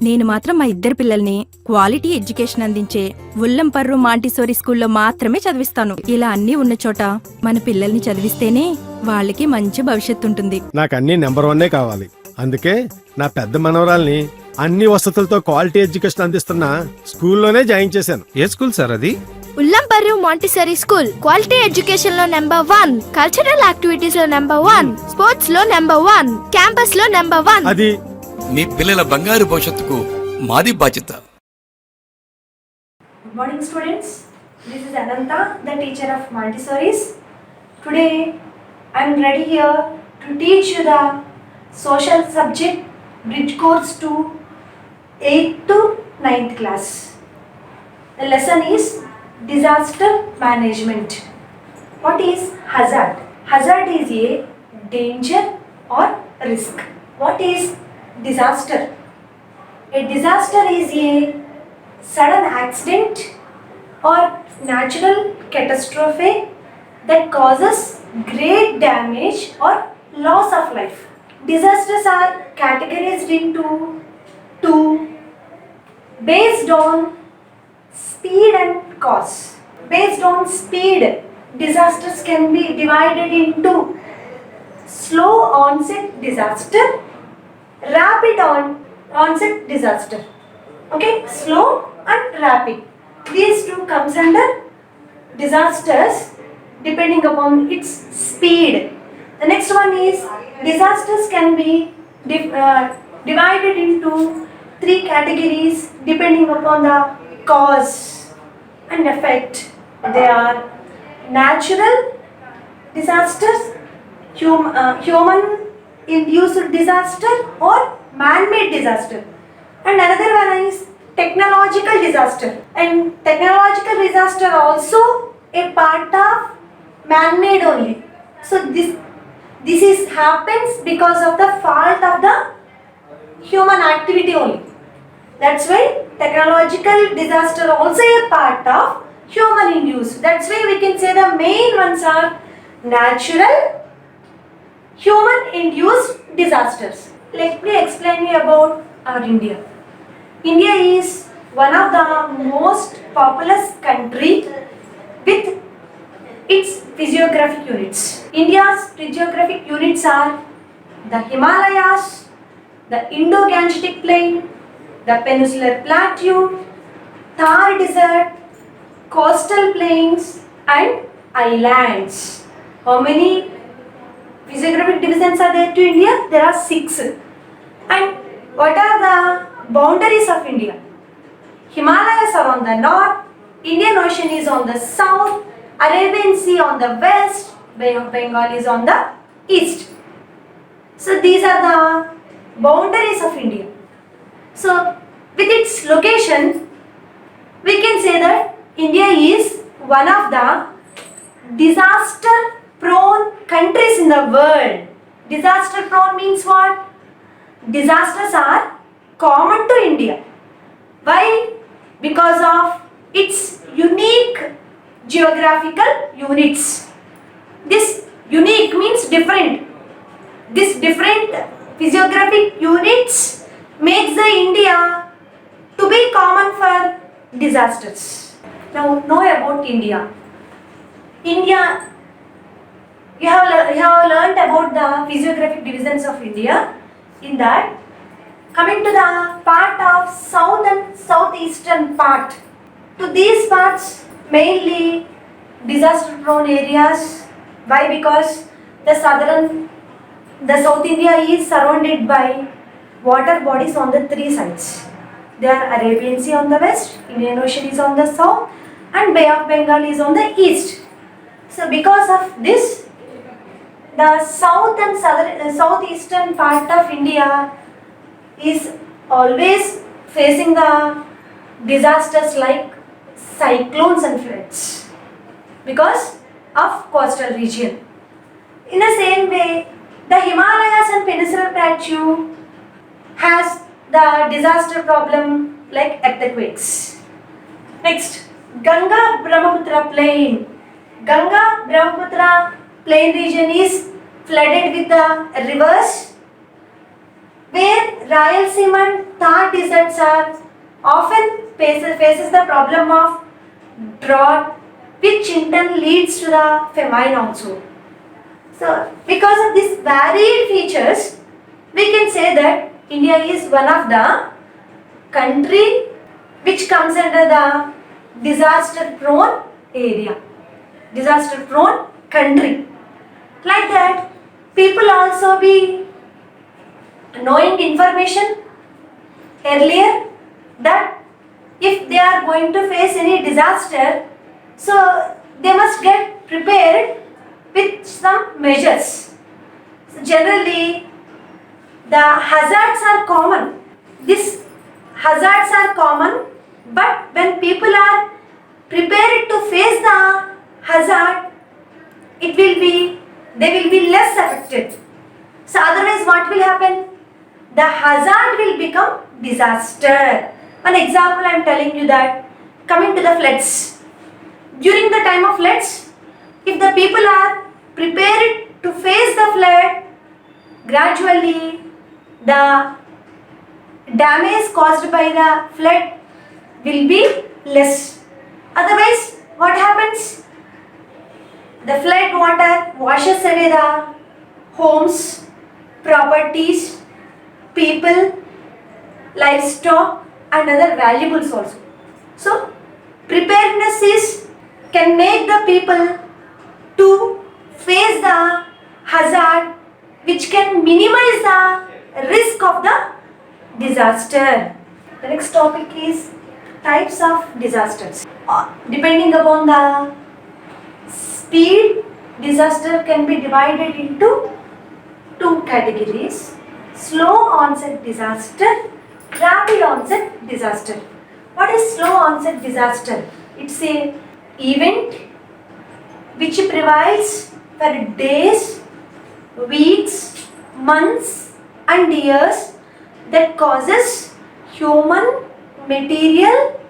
నేను మాత్రం మా ఇద్దరు పిల్లల్ని క్వాలిటీ ఎడ్యుకేషన్ అందించే ఉల్లంపర్రు మాంటిసోరీ స్కూల్లో మాత్రమే చదివిస్తాను. ఇలా అన్నీ ఉన్న చోట మన పిల్లల్ని చదివిస్తేనే వాళ్ళకి మంచి భవిష్యత్తు ఉంటుంది. నాకు అన్ని నెంబర్ 1 కావాలి. అందుకే నా పెద్ద మనవరాల్ని అన్ని వసతులతో క్వాలిటీ ఎడ్యుకేషన్ అందిస్తున్న స్కూల్లోనే జాయిన్ చేశాను. ఏ స్కూల్ సార్ అది? ఉల్లంపర్రు మాంటిసరీ స్కూల్. క్వాలిటీ ఎడ్యుకేషన్ లో నెంబర్ 1, కల్చరల్ యాక్టివిటీస్ లో నెంబర్ 1, స్పోర్ట్స్ లో నెంబర్ 1, క్యాంపస్ లో నెంబర్ 1. అది మీ పిల్లల బంగారు భవిష్యత్తుకు మాది బాధ్యత. Good morning students. This is Ananta, the teacher of Montessori's. Today I am ready here to teach you the social subject bridge course to 8th to 9th class. The lesson is disaster management. What is hazard? Hazard is a danger or risk. What is disaster? A disaster is a sudden accident or natural catastrophe that causes great damage or loss of life. Disasters are categorized into two based on speed and cause. Based on speed, disasters can be divided into slow onset disaster, rapid onset disaster. Okay, slow and rapid. These two comes under disasters depending upon its speed. The next one is disasters can be divided into 3 categories depending upon the cause and effect. They are natural disasters, human induced disaster or man-made disaster, and another one is technological disaster. And technological disaster also a part of man-made only. So this is happens because of the fault of the human activity only. That's why technological disaster also a part of human induced. That's why we can say the main ones are natural, human induced disasters. Let me explain you about our India. India is one of the most populous country with its physiographic units. India's physiographic units are the Himalayas, the Indo-Gangetic Plain, the Peninsular Plateau, Thar Desert, coastal plains and islands. How many physiographic divisions are there to India? There are 6. And what are the boundaries of India? Himalayas are on the north, Indian Ocean is on the south, Arabian Sea on the west, Bay of Bengal is on the east. So these are the boundaries of India. So with its location, we can say that India is one of the disaster prone countries in the world. Disaster prone means what? Disasters are common to India. Why? Because of its unique geographical units. This unique means different. This different physiographic units makes the India to be common for disasters. Now know about India. India, you have learnt about the physiographic divisions of India. In that, coming to the part of south and southeastern part, to these parts mainly disaster prone areas. Why? Because the South India is surrounded by water bodies on the 3 sides. They are Arabian Sea on the west, Indian Ocean is on the south, and Bay of Bengal is on the east. So because of this, the south and southeastern part of India is always facing the disasters like cyclones and floods because of coastal region. In the same way, the Himalayas and Peninsular Plateau has the disaster problem like earthquakes. Next, Ganga Brahmaputra plain. Ganga Brahmaputra plain region is flooded with the rivers where Rayalaseema and Thar deserts are often faces the problem of drought, which in turn leads to the famine also. So, because of these varied features, we can say that India is one of the country which comes under the disaster prone area, disaster prone country. Like that, people also be knowing information earlier that if they are going to face any disaster, so they must get prepared with some measures. So generally, the hazards are common. These hazards are common, but when people are prepared to face the hazard, they will be less affected. So otherwise, what will happen? The hazard will become disaster. One example I am telling you that, coming to the floods. During the time of floods, if the people are prepared to face the flood, gradually the damage caused by the flood will be less. Otherwise, what happens? The flood water washes away the homes, properties, people, livestock and other valuables also. So, preparedness can make the people to face the hazard, which can minimize the risk of the disaster. The next topic is types of disasters. Depending upon the speed, disaster can be divided into two categories: slow onset disaster, rapid onset disaster. What is slow onset disaster? It's a event which prevails for days, weeks, months and years that causes human, material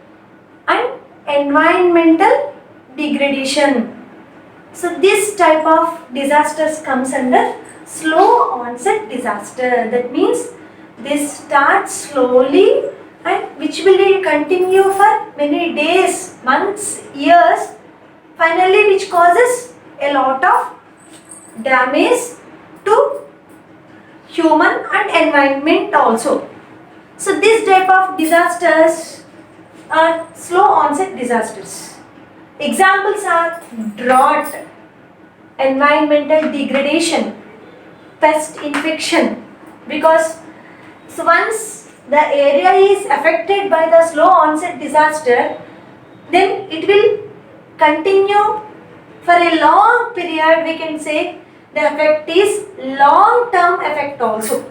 and environmental degradation. So this type of disasters comes under slow onset disaster. That means they start slowly and which will continue for many days, months, years, finally which causes a lot of damage to human and environment also. So this type of disasters are slow onset disasters. Examples are drought, environmental degradation, pest infection, because so once the area is affected by the slow onset disaster, then it will continue for a long period. We can say the effect is long term effect also.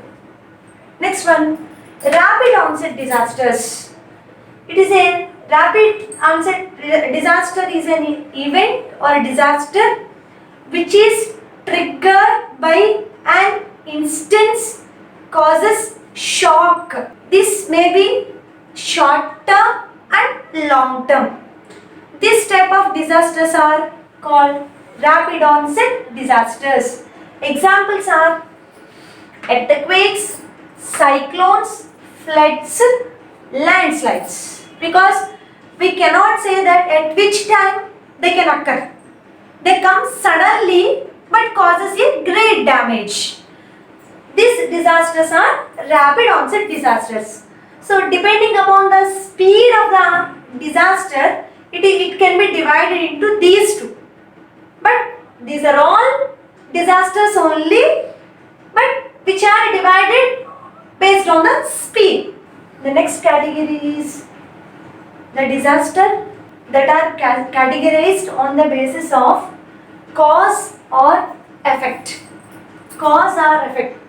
Next one, rapid onset disasters. It is a rapid onset disaster is an event or a disaster which is triggered by an instance causes shock. This may be short term and long term. This type of disasters are called rapid onset disasters. Examples are earthquakes, cyclones, floods, landslides. Because we cannot say that at which time they can occur. They come suddenly but causes a great damage. These disasters are rapid onset disasters. So depending upon the speed of the disaster, it can be divided into these two. But these are all disasters only, but which are divided based on the speed. The next category is the disaster that are categorized on the basis of cause or effect. Cause or effect.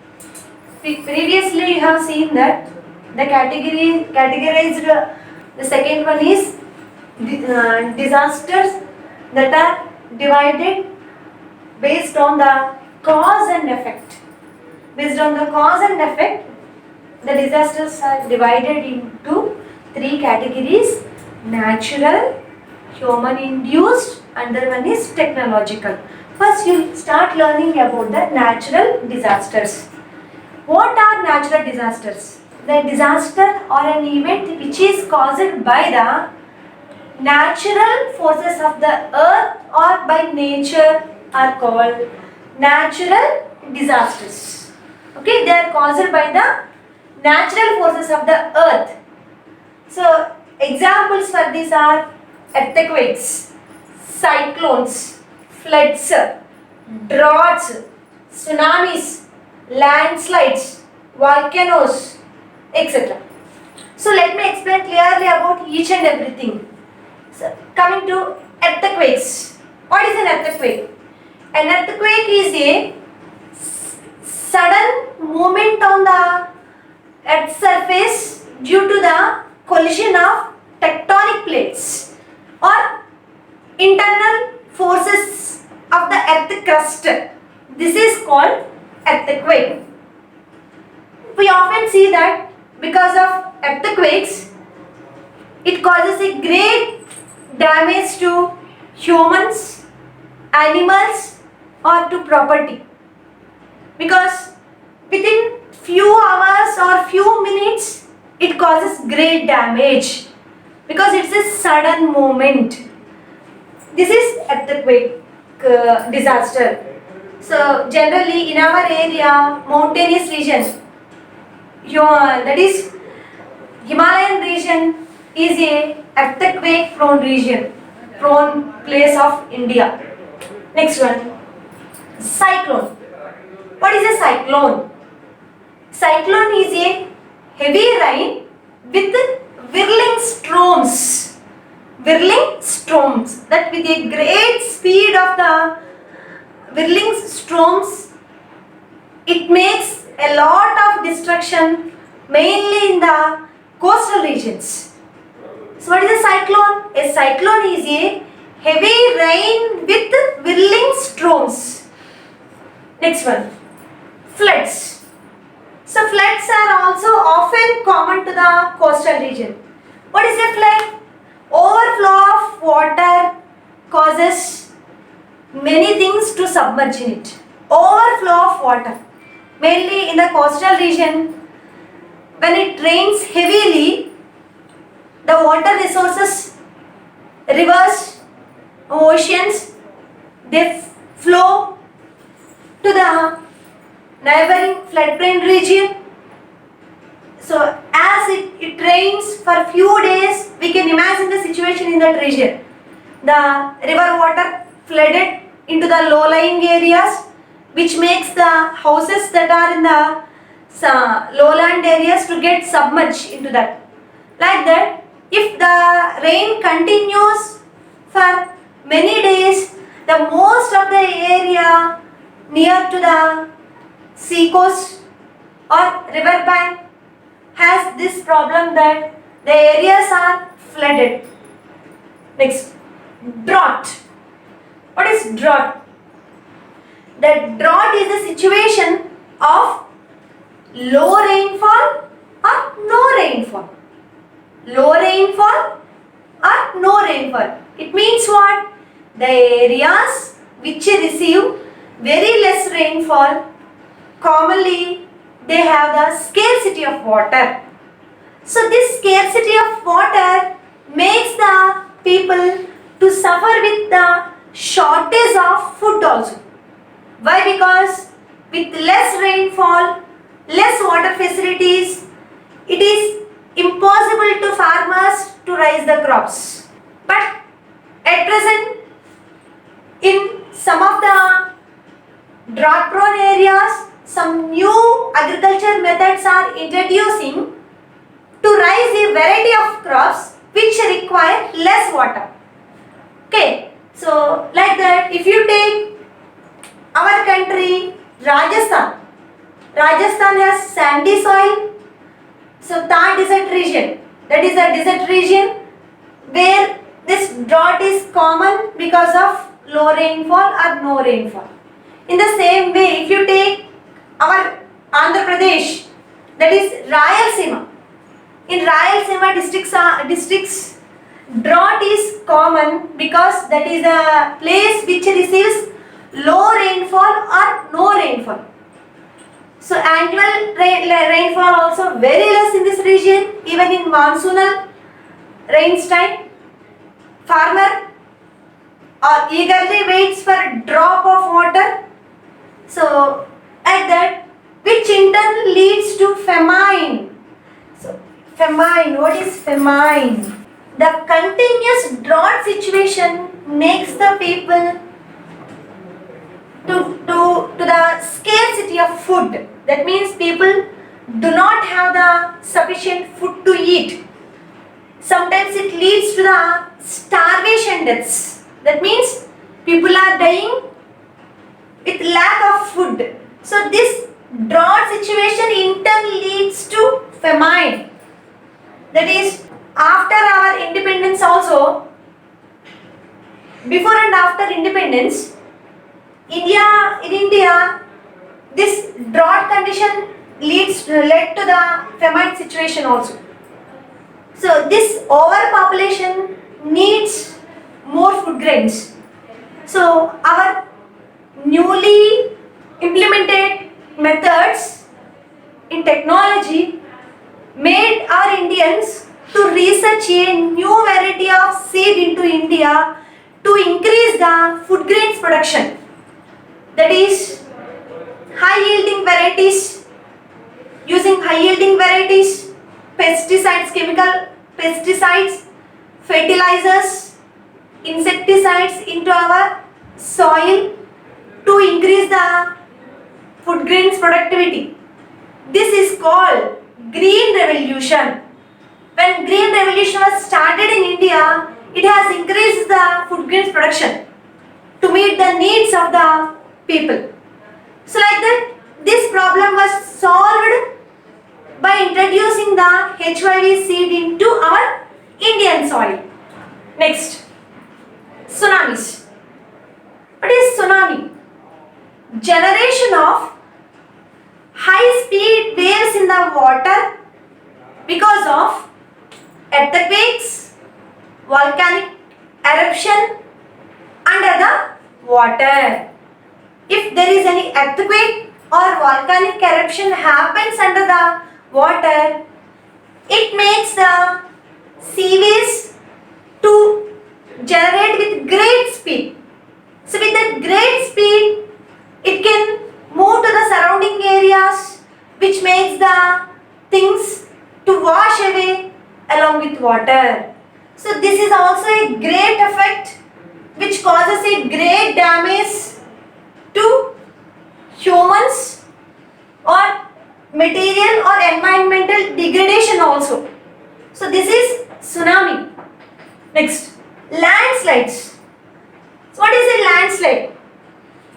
Previously you have seen that the categorized, the second one is disasters that are divided based on the cause and effect. Based on the cause and effect, the disasters are divided into three categories: natural, human induced, another one is technological. First you start learning about the natural disasters. What are natural disasters? The disaster or an event which is caused by the natural forces of the earth or by nature are called natural disasters. Okay, they are caused by the natural forces of the earth. So, examples for these are earthquakes, cyclones, floods, droughts, tsunamis, landslides, volcanoes, etc. So let me explain clearly about each and everything. So coming to earthquakes. What is an earthquake? An earthquake is a sudden movement on the earth's surface due to the collision of tectonic plates or internal forces of the earth crust. This is called earthquake. We often see that because of earthquakes, it causes a great damage to humans, animals, or to property. Because within few hours or few minutes, it causes great damage because it's a sudden movement. This is earthquake disaster. So generally in our area, mountainous region, that is Himalayan region is a earthquake prone region, prone place of India. Next one, cyclone. What is a cyclone? Cyclone is a heavy rain with whirling storms. Whirling storms, that with a great speed of the whirling storms, it makes a lot of destruction mainly in the coastal regions. So what is a cyclone? A cyclone is a heavy rain with whirling storms. Next one, floods. So floods are also often common to the coastal region. What is a flood? Overflow of water causes many things to submerge in it. Overflow of water. Mainly in the coastal region, when it rains heavily, the water resources, rivers, oceans, they flow to the neighboring floodplain region. So as it rains for few days, we can imagine the situation in that region. The river water flooded into the low-lying areas, which makes the houses that are in the lowland areas to get submerged into that. Like that, if the rain continues for many days, the most of the area near to the sea coast or river bank has this problem that the areas are flooded. Next, drought. What is drought? The drought is a situation of low rainfall or no rainfall. Low rainfall or no rainfall. It means what? The areas which receive very less rainfall, commonly they have the scarcity of water. So this scarcity of water makes the people to suffer with the shortage of food also. Why? Because with less rainfall, less water facilities, it is impossible to farmers to raise the crops. But at present, in some of the drought prone areas, some new agriculture methods are introducing to raise a variety of crops which require less water. Okay, so like that, if you take our country, Rajasthan. Rajasthan has sandy soil. So Thar desert region, that is a desert region where this drought is common because of low rainfall or no rainfall. In the same way, if you take our Andhra Pradesh, that is Rayalaseema. In Rayalaseema districts, drought is common because that is a place which receives low rainfall or no rainfall. So annual rainfall also very less in this region, even in monsoonal rains time. Farmer eagerly waits for a drop of water. So at that, which in turn leads to famine. So famine, what is famine? The continuous drought situation makes the people to the scarcity of food. That means people do not have the sufficient food to eat. Sometimes it leads to the starvation deaths. That means people are dying with lack of food. So this drought situation in turn leads to famine. That is, after our independence also, before and after independence, in India, this drought condition led to the famine situation also. So this overpopulation needs more food grains. So our newly implemented methods in technology made our Indians to research a new variety of seed into India to increase the food grains production. That is, high yielding varieties, using high yielding varieties, pesticides, chemical pesticides, fertilizers, insecticides into our soil to increase the food grains productivity. This is called Green Revolution. When Green Revolution was started in India, it has increased the food grains production to meet the needs of the people. So like that, this problem was solved by introducing the HYV seed into our Indian soil. Next, tsunamis. What is tsunami? Generation of high speed waves in the water because of earthquakes, volcanic eruption under the water. If there is any earthquake or volcanic eruption happens under the water, it makes the seawaves to generate with great speed. So with that great speed, it can move to the surrounding areas, which makes the things to wash away along with water. So this is also a great effect which causes a great damage to humans or material or environmental degradation also. So this is tsunami. Next, landslides. So what is a landslide?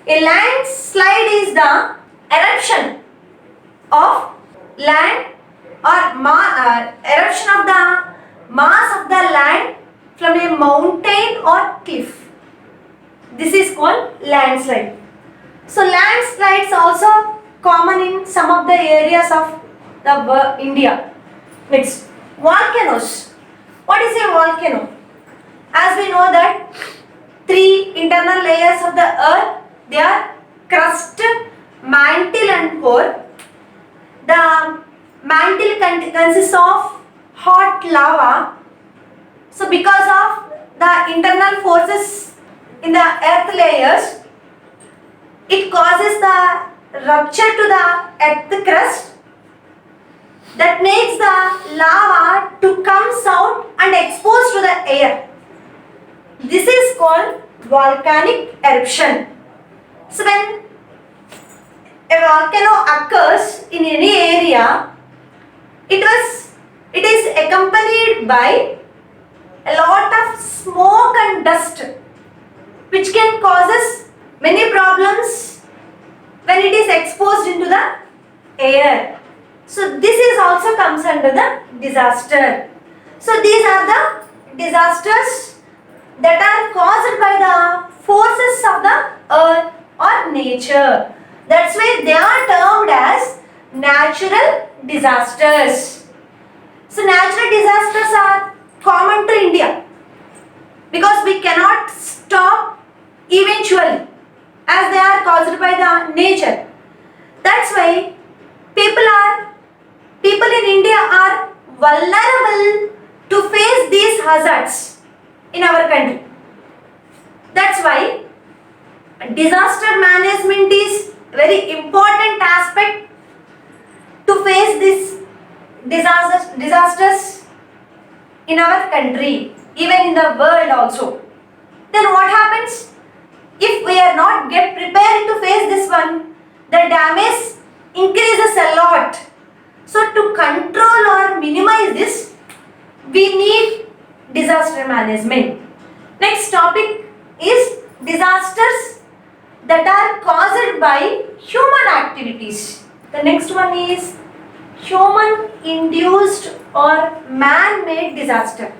A landslide is the eruption of land or eruption of the mass of the land from a mountain or cliff. This is called landslide. So landslides also common in some of the areas of the India. Next, volcanoes. What is a volcano? As we know that three internal layers of the earth, they are crust, mantle and core. The mantle consists of hot lava. So because of the internal forces in the earth layers, it causes the rupture to the earth crust that makes the lava to come out and expose to the air. This is called volcanic eruption. So when a volcano occurs in any area, it is accompanied by a lot of smoke and dust, which can causes many problems when it is exposed into the air. So this is also comes under the disaster. So these are the disasters that are caused by the forces of the earth or nature. That's why they are termed as natural disasters. So natural disasters are common to India because we cannot stop eventually as they are caused by the nature. That's why hazards in our country. That's why disaster management is very important aspect to face these disasters in our country, even in the world also. Then what happens? If we are not get prepared to face this one, the damage increases a lot. So to control or minimize this, we need disaster management. Next topic is disasters that are caused by human activities. The next one is human induced or man-made disaster.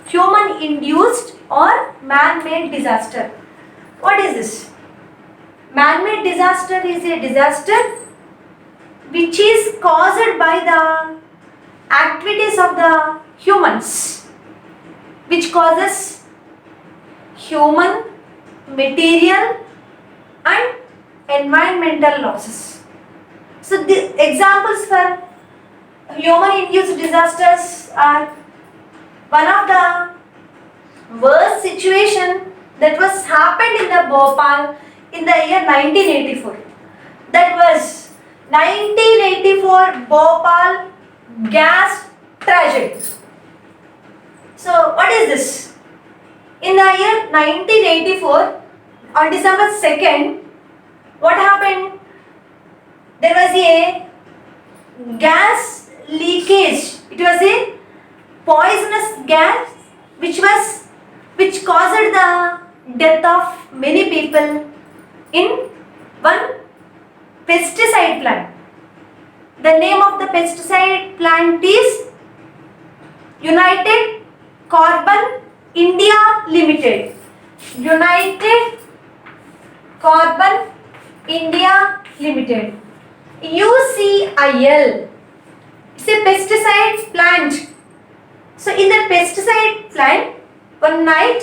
Human induced or man-made disaster. What is this? Man-made disaster is a disaster which is caused by the activities of the humans, which causes human, material and environmental losses. So the examples for human induced disasters are one of the worst situation that was happened in the Bhopal in the year 1984. That was 1984 Bhopal gas tragedy. So what is this? In the year 1984, on December 2nd, what happened? There was a gas leakage. It was a poisonous gas which caused the death of many people in one pesticide plant. The name of the pesticide plant is United Carbon India Limited. United Carbon India Limited. UCIL. It's a pesticide plant. So in the pesticide plant, one night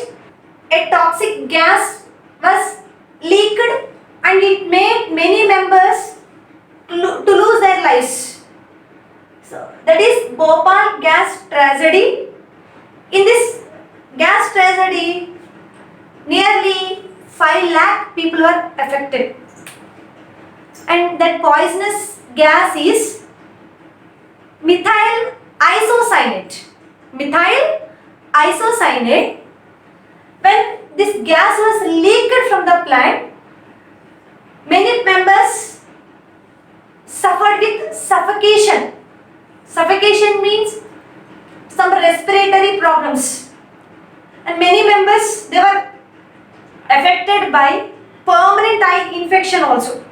a toxic gas was leaked and it made many members to lose their lives. So that is Bhopal gas tragedy. In this gas tragedy, nearly 5 lakh people were affected. And that poisonous gas is methyl isocyanate. Methyl isocyanate. When this gas was leaked from the plant, many members suffered with suffocation. Suffocation means some respiratory problems. And many members, they were affected by permanent eye infection also.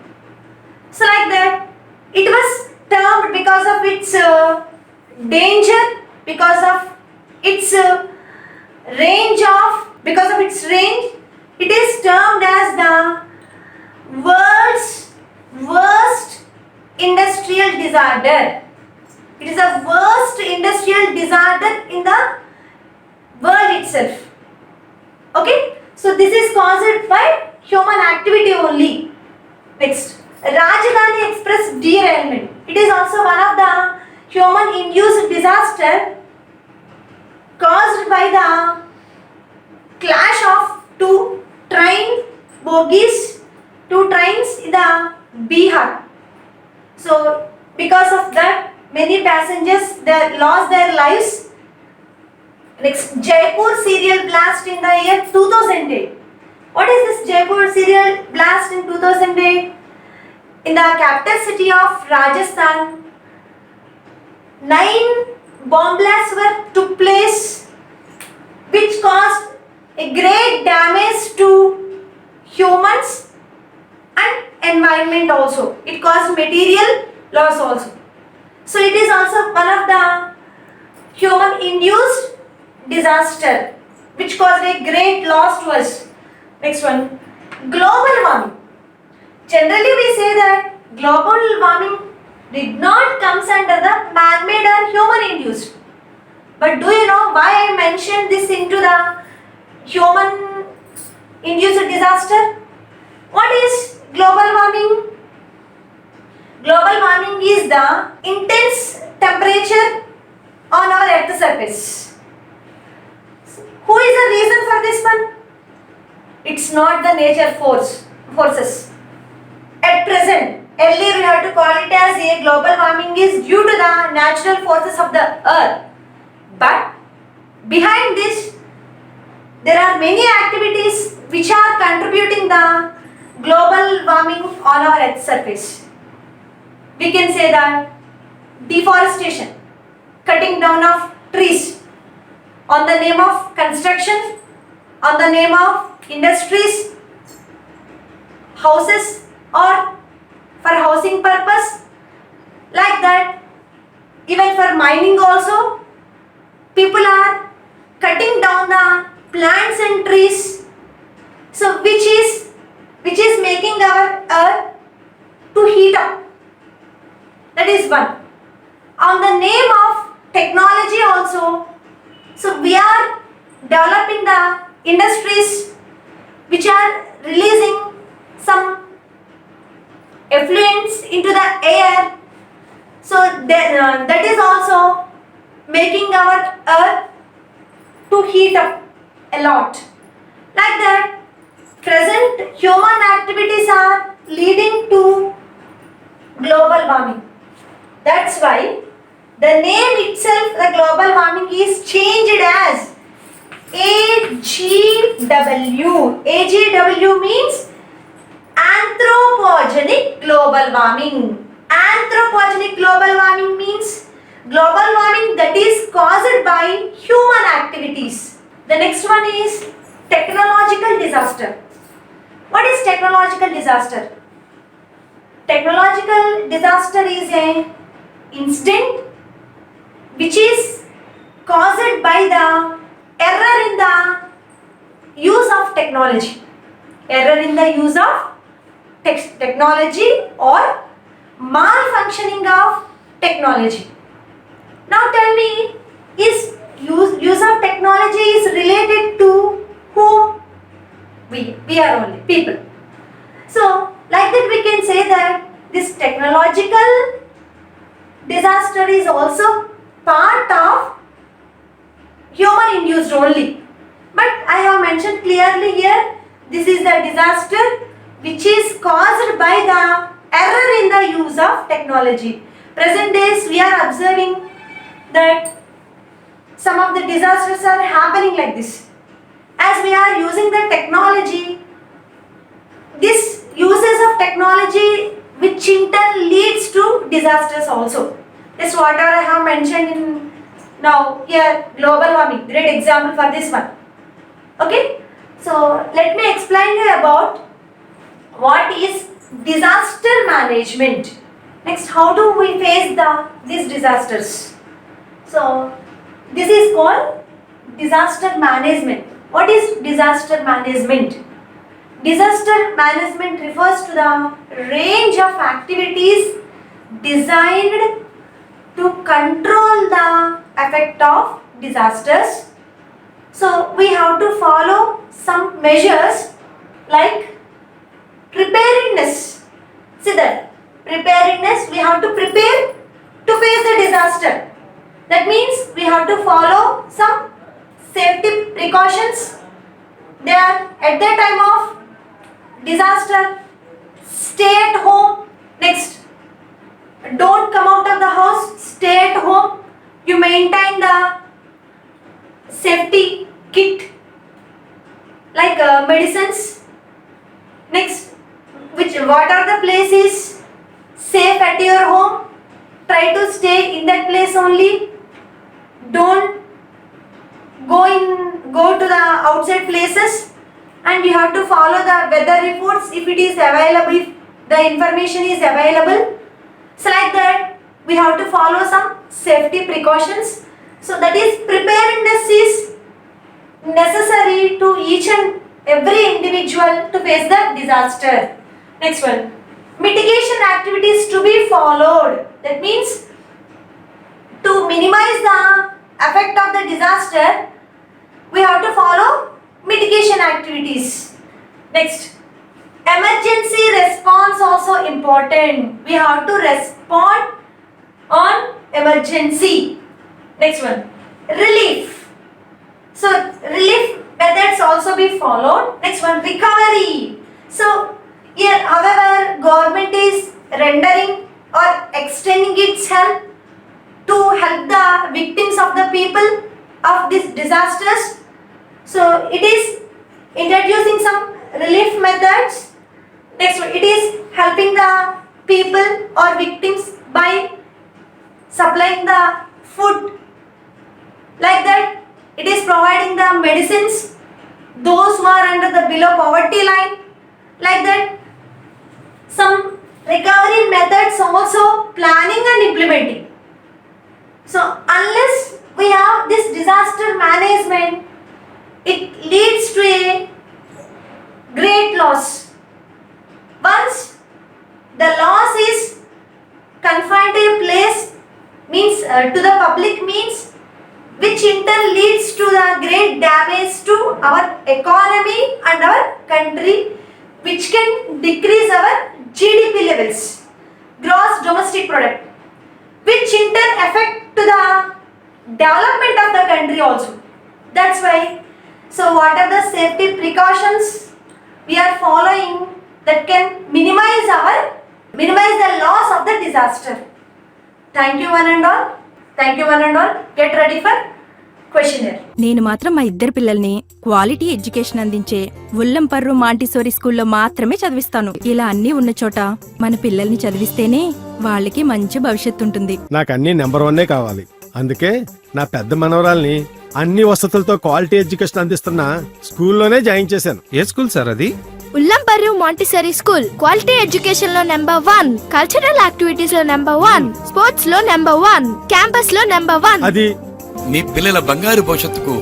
So like that, it was termed because of its danger, because of its range, it is termed as the world's worst industrial disaster. It is the worst industrial disaster in the world itself. Okay, so this is caused by human activity only. Next, Rajdhani Express derailment. It is also one of the human induced disaster caused by the clash of two train bogies, two trains in the Bihar. So because of that, many passengers they lost their lives. Next, Jaipur serial blast in the year 2008. What is this Jaipur serial blast in 2008? In the capital city of Rajasthan, 9 bomb blasts took place, which caused a great damage to humans and environment also. It caused material loss also. So it is also one of the human induced disaster which caused a great loss to us. Next one, global warming. Generally we say that global warming did not comes under the man-made or human induced. But do you know why I mentioned this into the human induced disaster? What is global warming? Global warming is the intense temperature on our earth's surface. is the reason for this one? It's not the nature forces. At present, earlier we have to call it as a global warming is due to the natural forces of the earth. But behind this, there are many activities which are contributing the global warming on our earth's surface. We can say that deforestation, cutting down of trees on the name of construction, on the name of industries, houses, or for housing purpose, like that. Even for mining also, people are cutting down the plants and trees, so which is making our earth to heat up. That is one. On the name of technology also, so we are developing the industries which are releasing some effluents into the air, so that is also making our earth to heat up a lot. Like that, present human activities are leading to global warming. That's why the name itself, the global warming, is changed as AGW. AGW means anthropogenic global warming. Anthropogenic global warming means global warming that is caused by human activities. The next one is technological disaster. What is technological disaster? Technological disaster is an incident which is caused by the error in the use of technology. Error in the use of technology or malfunctioning of technology. Now tell me, is use of technology is related to whom? We are only people. So like that we can say that this technological disaster is also part of human induced only. But I have mentioned clearly here, this is the disaster which is caused by the error in the use of technology. Present days we are observing that some of the disasters are happening like this. As we are using the technology, this uses of technology which in turn leads to disasters also. This whatever I have mentioned in now here, global warming, great example for this one. Okay, so let me explain you about what is disaster management. Next, how do we face these disasters? So this is called disaster management. What is disaster management? Disaster management refers to the range of activities designed to control the effect of disasters. So we have to follow some measures like preparedness. See that preparedness, we have to prepare to face the disaster. That means we have to follow some safety precautions. They are at the time of disaster, stay at home. Next, don't come out of the house, stay at home. You maintain the safety kit like medicines. Next, what are the places safe at your home? Try to stay in that place only. Don't go to the outside places, and you have to follow the weather reports if it is available, if the information is available. So like that we have to follow some safety precautions. So that is preparedness is necessary to each and every individual to face the disaster. Next one, mitigation activities to be followed. That means to minimize the effect of the disaster, we have to follow mitigation activities. Next, emergency response also important. We have to respond on emergency. Next one, relief. So relief also be followed. Next one, recovery. So here, however, government is rendering or extending its help to help the victims of the people of these disasters. So it is introducing some relief methods. Next one, it is helping the people or victims by supplying the food. Like that, it is providing the medicines, those who are under the below poverty line. Like that, some recovery methods also planning and implementing. So unless we have this disaster management, it leads to a great loss. Once the loss is confined to a place, means to the public means, which in turn leads to the great damage to our economy and our country, which can decrease our GDP levels, gross domestic product, which in turn affect to the development of the country also. That's why, so what are the safety precautions we are following that can minimize the loss of the disaster? Thank you one and all. Thank you one and all. Get ready for questionnaire. నేను మాత్రం మా ఇద్దరు పిల్లల్ని quality education అందించే ఉల్లంపర్రు Montessori స్కూల్లో మాత్రమే చదివిస్తాను. ఇలా అన్నీ ఉన్న చోట మన పిల్లల్ని చదివిస్తేనే వాళ్ళకి మంచి భవిష్యత్తు ఉంటుంది. నాకు అన్ని నెంబర్ 1 కావాలి. అందుకే నా పెద్ద మనవరాల్ని అన్ని వసతులతో క్వాలిటీ ఎడ్యుకేషన్ అందిస్తున్న స్కూల్లోనే జాయిన్ చేశాను. ఏ స్కూల్ సార్ అది? ఉల్లంపర్రు మాంటిసరీ స్కూల్. క్వాలిటీ ఎడ్యుకేషన్ లో నెంబర్ 1, కల్చరల్ యాక్టివిటీస్ లో నెంబర్ 1, స్పోర్ట్స్ లో నెంబర్ 1, క్యాంపస్ లో నెంబర్ 1. అది మీ పిల్లల బంగారు భవిష్యత్తుకు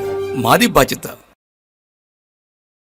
మాది బాధ్యత.